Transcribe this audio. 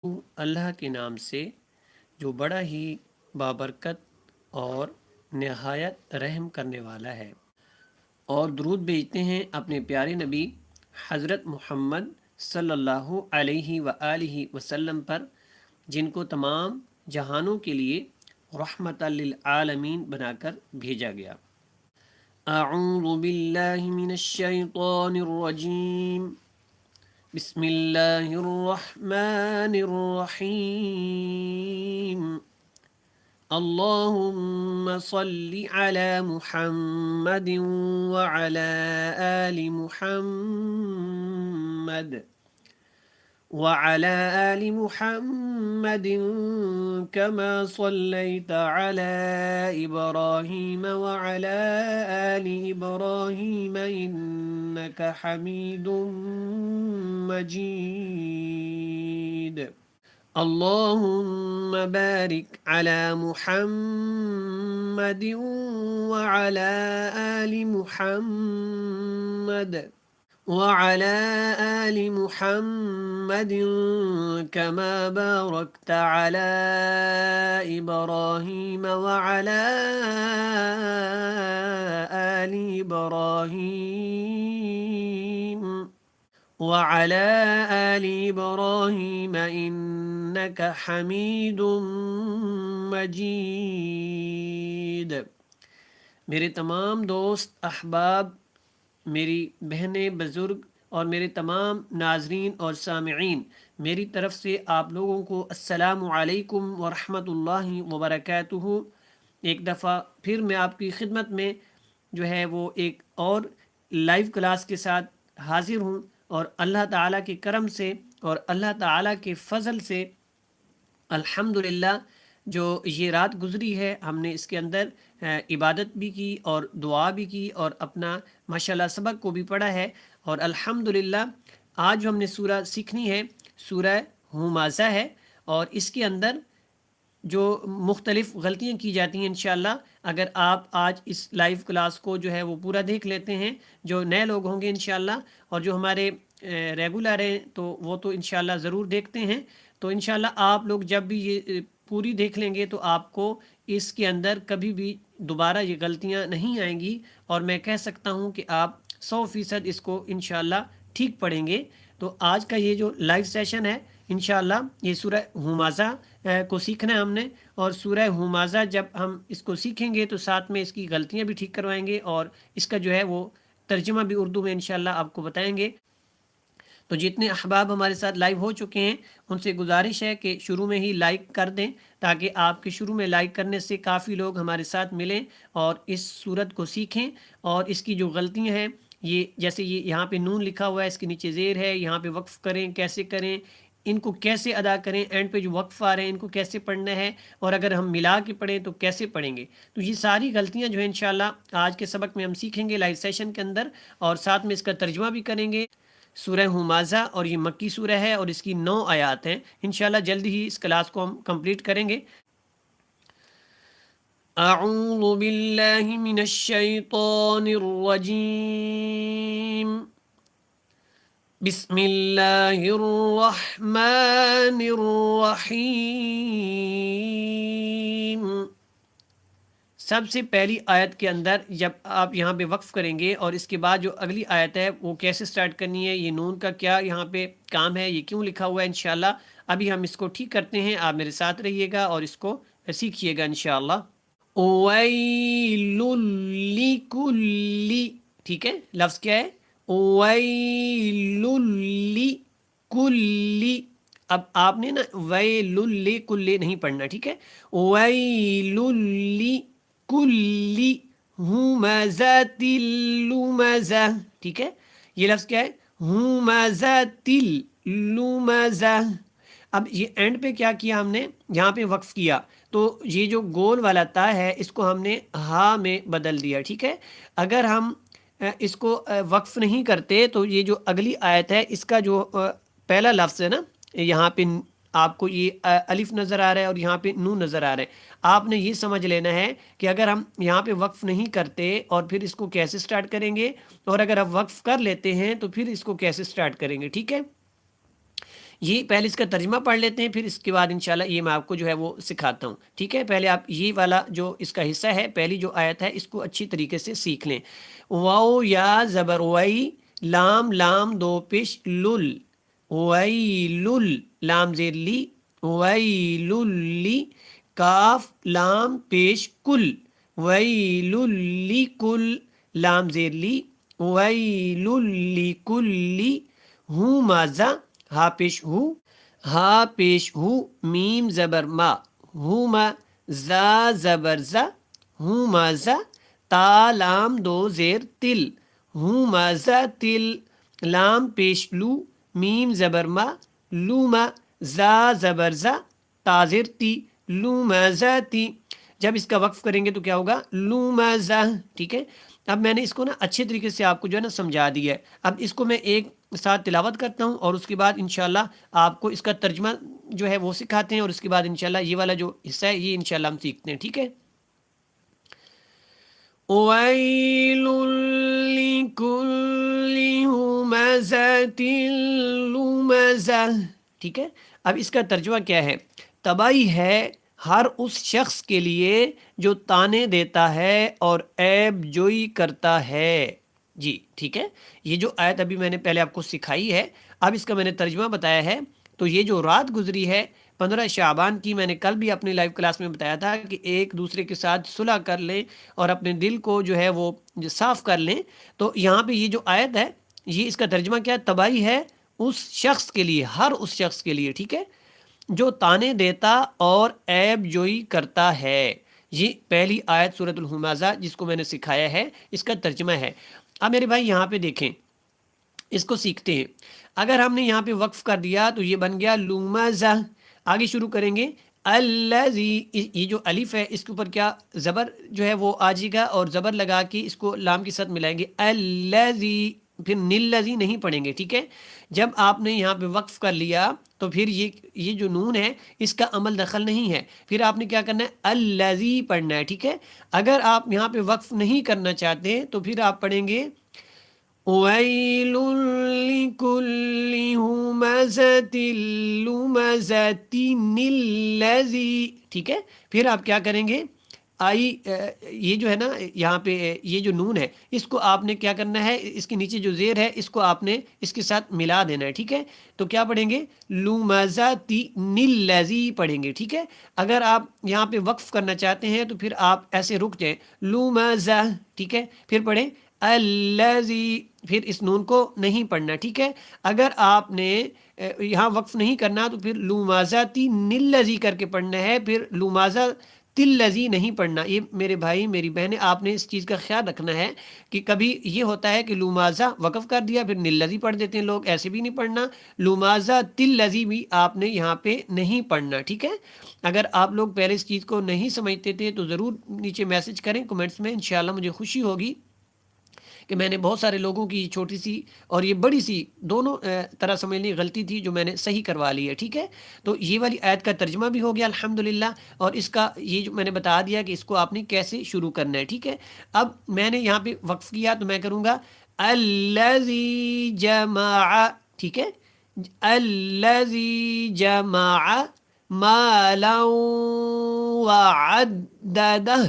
اللہ کے نام سے جو بڑا ہی بابرکت اور نہایت رحم کرنے والا ہے، اور درود بھیجتے ہیں اپنے پیارے نبی حضرت محمد صلی اللہ علیہ وآلہ وسلم پر، جن کو تمام جہانوں کے لیے رحمت للعالمین بنا کر بھیجا گیا۔ اعوذ باللہ من الشیطان الرجیم، بسم اللہ الرحمن الرحیم، اللهم صل على محمد وعلى آل محمد وعلى آل محمد كما صليت على إبراهيم وعلى آل إبراهيم إنك حميد مجيد، اللهم بارك على محمد وعلى آل محمد وعلى آل محمد كما باركت على إبراهيم وعلى آل إبراهيم وعلى آل إبراهيم إنك حميد مجيد۔ میرے تمام دوست احباب، میری بہنیں، بزرگ اور میرے تمام ناظرین اور سامعین، میری طرف سے آپ لوگوں کو السلام علیکم ورحمۃ اللہ وبرکاتہ۔ ایک دفعہ پھر میں آپ کی خدمت میں جو ہے وہ ایک اور لائیو کلاس کے ساتھ حاضر ہوں، اور اللہ تعالیٰ کے کرم سے اور اللہ تعالیٰ کے فضل سے الحمدللہ جو یہ رات گزری ہے، ہم نے اس کے اندر عبادت بھی کی اور دعا بھی کی اور اپنا ماشاءاللہ سبق کو بھی پڑھا ہے، اور الحمدللہ آج جو ہم نے سورہ سیکھنی ہے سورہ ہمازہ ہے، اور اس کے اندر جو مختلف غلطیاں کی جاتی ہیں انشاءاللہ اگر آپ آج اس لائیو کلاس کو جو ہے وہ پورا دیکھ لیتے ہیں، جو نئے لوگ ہوں گے انشاءاللہ، اور جو ہمارے ریگولر ہیں تو وہ تو انشاءاللہ ضرور دیکھتے ہیں، تو انشاءاللہ آپ لوگ جب بھی یہ پوری دیکھ لیں گے تو آپ کو اس کے اندر کبھی بھی دوبارہ یہ غلطیاں نہیں آئیں گی، اور میں کہہ سکتا ہوں کہ آپ 100% اس کو انشاءاللہ ٹھیک پڑھیں گے۔ تو آج کا یہ جو لائیو سیشن ہے انشاءاللہ یہ سورہ ہمازہ کو سیکھنا ہے ہم نے، اور سورہ ہمازہ جب ہم اس کو سیکھیں گے تو ساتھ میں اس کی غلطیاں بھی ٹھیک کروائیں گے، اور اس کا جو ہے وہ ترجمہ بھی اردو میں انشاءاللہ آپ کو بتائیں گے۔ تو جتنے احباب ہمارے ساتھ لائیو ہو چکے ہیں ان سے گزارش ہے کہ شروع میں ہی لائک کر دیں، تاکہ آپ کے شروع میں لائک کرنے سے کافی لوگ ہمارے ساتھ ملیں اور اس صورت کو سیکھیں، اور اس کی جو غلطیاں ہیں، یہ جیسے یہ یہاں پہ نون لکھا ہوا ہے، اس کے نیچے زیر ہے، یہاں پہ وقف کریں کیسے کریں، ان کو کیسے ادا کریں، اینڈ پہ جو وقف آ رہے ہیں ان کو کیسے پڑھنا ہے، اور اگر ہم ملا کے پڑھیں تو کیسے پڑھیں گے، تو یہ ساری غلطیاں جو ہیں انشاءاللہ آج کے سبق میں ہم سیکھیں گے لائیو سیشن کے اندر، اور ساتھ میں اس کا ترجمہ بھی کریں گے۔ سورہ ہمازہ اور یہ مکی سورہ ہے اور اس کی 9 آیات ہیں، انشاءاللہ جلدی ہی اس کلاس کو ہم کمپلیٹ کریں گے۔ اعوذ باللہ من الشیطان الرجیم، بسم اللہ الرحمن الرحیم۔ سب سے پہلی آیت کے اندر جب آپ یہاں پہ وقف کریں گے اور اس کے بعد جو اگلی آیت ہے وہ کیسے سٹارٹ کرنی ہے، یہ نون کا کیا یہاں پہ کام ہے، یہ کیوں لکھا ہوا ہے، انشاءاللہ ابھی ہم اس کو ٹھیک کرتے ہیں، آپ میرے ساتھ رہیے گا اور اس کو سیکھیے گا انشاءاللہ۔ وَيْلٌ لِّكُلِّ، ٹھیک ہے، لفظ کیا ہے، وَيْلٌ لِّكُلِّ، اب آپ نے نا وَيْلٌ لِّكُلِّ نہیں پڑھنا، ٹھیک ہے، وَيْلٌ لِّكُلِّ ہُمَزَةٍ لُمَزَةٍ، ٹھیک ہے، یہ لفظ کیا ہے، ہُمَزَةٍ لُمَزَةٍ۔ اب یہ اینڈ پہ کیا کیا ہم نے، یہاں پہ وقف کیا، تو یہ جو گول والا تا ہے اس کو ہم نے ہا میں بدل دیا، ٹھیک ہے، اگر ہم اس کو وقف نہیں کرتے تو یہ جو اگلی آیت ہے اس کا جو پہلا لفظ ہے نا، یہاں پہ آپ کو یہ الف نظر آ رہا ہے اور یہاں پہ نون نظر آ رہا ہے، آپ نے یہ سمجھ لینا ہے کہ اگر ہم یہاں پہ وقف نہیں کرتے اور پھر اس کو کیسے سٹارٹ کریں گے، اور اگر ہم وقف کر لیتے ہیں تو پھر اس کو کیسے سٹارٹ کریں گے، ٹھیک ہے۔ یہ پہلے اس کا ترجمہ پڑھ لیتے ہیں، پھر اس کے بعد انشاءاللہ یہ میں آپ کو جو ہے وہ سکھاتا ہوں، ٹھیک ہے؟ پہلے آپ یہ والا جو اس کا حصہ ہے، پہلی جو آیت ہے، اس کو اچھی طریقے سے سیکھ لیں۔ واو یا زبر وئی، لام لام دو پیش لل، ویلل، لام زیر لی، ویلل لی، کاف لام پیش کل، ویلل لکل، لام زیر لی، ویلل لکل، ہوں مازا، ہا پیش ہو، ہا پیش ہو، میم زبر ما، ہما، زا زبر زا، ہوں مازا، تا لام دو زیر تل، ہوں مازا تل، لام پیش لو، میم زبر ما، لوما، زا زبر زا، تا زیر تی، لومزتی۔ جب اس کا وقف کریں گے تو کیا ہوگا؟ لومزہ، ٹھیک ہے؟ اب میں نے اس کو نا اچھے طریقے سے آپ کو جو ہے نا سمجھا دیا ہے۔ اب اس کو میں ایک ساتھ تلاوت کرتا ہوں اور اس کے بعد انشاءاللہ آپ کو اس کا ترجمہ جو ہے وہ سکھاتے ہیں، اور اس کے بعد انشاءاللہ یہ والا جو حصہ ہے یہ انشاءاللہ ہم سیکھتے ہیں، ٹھیک ہے؟ وَيْلٌ لِكُلِّ ہُمَزَةٍ لُمَزَةٍ، ٹھیک ہے؟ اب اس کا ترجمہ کیا ہے؟ تباہی ہے ہر اس شخص کے لیے جو تانے دیتا ہے اور عیب جوئی کرتا ہے۔ جی ٹھیک ہے، یہ جو آیت ابھی میں نے پہلے آپ کو سکھائی ہے، اب اس کا میں نے ترجمہ بتایا ہے۔ تو یہ جو رات گزری ہے 15 شعبان کی، میں نے کل بھی اپنی لائیو کلاس میں بتایا تھا کہ ایک دوسرے کے ساتھ صلح کر لیں اور اپنے دل کو جو ہے وہ صاف کر لیں۔ تو یہاں پہ یہ جو آیت ہے، یہ اس کا ترجمہ کیا ہے؟ تباہی ہے اس شخص کے لیے، ہر اس شخص کے لیے، ٹھیک ہے، جو تانے دیتا اور عیب جوئی کرتا ہے۔ یہ پہلی آیت سورۃ الہمزہ جس کو میں نے سکھایا ہے، اس کا ترجمہ ہے۔ اب میرے بھائی یہاں پہ دیکھیں، اس کو سیکھتے ہیں۔ اگر ہم نے یہاں پہ وقف کر دیا تو یہ بن گیا لومزہ۔ آگے شروع کریں گے، الذی، یہ جو الف ہے اس کے اوپر کیا زبر جو ہے وہ آ جائے گا، اور زبر لگا کے اس کو لام کے ساتھ ملائیں گے، الذی، پھر نلذی نہیں پڑھیں گے، ٹھیک ہے؟ جب آپ نے یہاں پہ وقف کر لیا تو پھر یہ جو نون ہے اس کا عمل دخل نہیں ہے، پھر آپ نے کیا کرنا ہے؟ الذی پڑھنا ہے، ٹھیک ہے؟ اگر آپ یہاں پہ وقف نہیں کرنا چاہتے تو پھر آپ پڑھیں گے وَيْلٌ لِكُلِّ ہُمَزَةٍ لُمَزَةٍ الَّذِي، ٹھیک ہے؟ پھر آپ کیا کریں گے؟ یہ جو ہے نا یہاں پہ یہ جو نون ہے اس کو آپ نے کیا کرنا ہے؟ اس کے نیچے جو زیر ہے اس کو آپ نے اس کے ساتھ ملا دینا ہے، ٹھیک ہے؟ تو کیا پڑھیں گے؟ لُمَزَةٍ الَّذِي پڑھیں گے، ٹھیک ہے؟ اگر آپ یہاں پہ وقف کرنا چاہتے ہیں تو پھر آپ ایسے رک جائیں، لُمَزَہ، ٹھیک ہے؟ پھر پڑھیں الذی، پھر اس نون کو نہیں پڑھنا، ٹھیک ہے؟ اگر آپ نے یہاں وقف نہیں کرنا تو پھر لومازاتی الذی کر کے پڑھنا ہے، پھر لومازا تلذی نہیں پڑھنا۔ یہ میرے بھائی میری بہنیں، آپ نے اس چیز کا خیال رکھنا ہے کہ کبھی یہ ہوتا ہے کہ لومازا وقف کر دیا پھر نلذی پڑھ دیتے ہیں لوگ، ایسے بھی نہیں پڑھنا۔ لومازا تلذی بھی آپ نے یہاں پہ نہیں پڑھنا، ٹھیک ہے؟ اگر آپ لوگ پہلے اس چیز کو نہیں سمجھتے تھے تو ضرور نیچے میسج کریں کمنٹس میں، انشاءاللہ مجھے خوشی ہوگی کہ میں نے بہت سارے لوگوں کی چھوٹی سی اور یہ بڑی سی دونوں طرح سمجھنے غلطی تھی جو میں نے صحیح کروا لی ہے، ٹھیک ہے؟ تو یہ والی آیت کا ترجمہ بھی ہو گیا الحمدللہ، اور اس کا یہ جو میں نے بتا دیا کہ اس کو آپ نے کیسے شروع کرنا ہے، ٹھیک ہے؟ اب میں نے یہاں پہ وقف کیا تو میں کروں گا الذی جمع، ٹھیک ہے؟ الذی جمع مالا وعددہ،